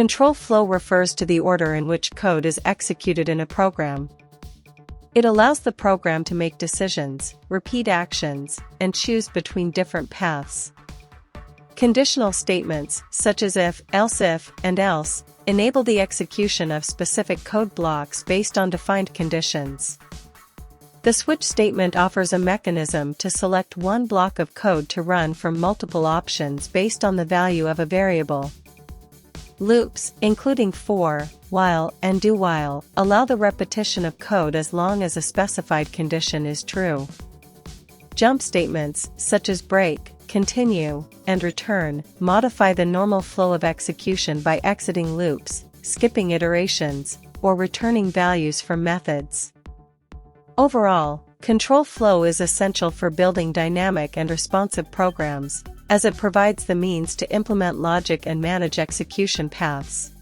Control flow refers to the order in which code is executed in a program. It allows the program to make decisions, repeat actions, and choose between different paths. Conditional statements, such as if, and else, enable the execution of specific code blocks based on defined conditions. The switch statement offers a mechanism to select one block of code to run from multiple options based on the value of a variable. Loops, including for, while, and do while, allow the repetition of code as long as a specified condition is true. Jump statements, such as break, continue, and return, modify the normal flow of execution by exiting loops, skipping iterations, or returning values from methods. Overall, control flow is essential for building dynamic and responsive programs, as it provides the means to implement logic and manage execution paths.